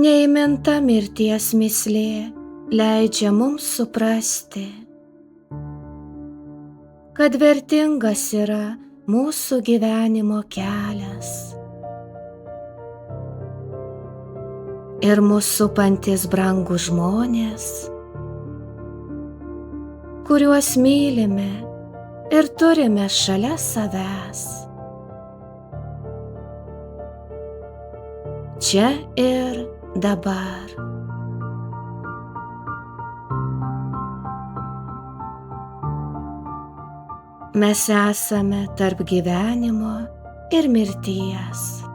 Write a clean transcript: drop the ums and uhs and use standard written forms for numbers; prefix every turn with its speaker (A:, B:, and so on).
A: Neįminta mirties mįslė leidžia mums suprasti, kad vertingas yra mūsų gyvenimo kelias ir mus supantis brangūs žmonės, kuriuos mylime ir turime šalia savęs. Čia ir dabar. Mes esame tarp gyvenimo ir mirties.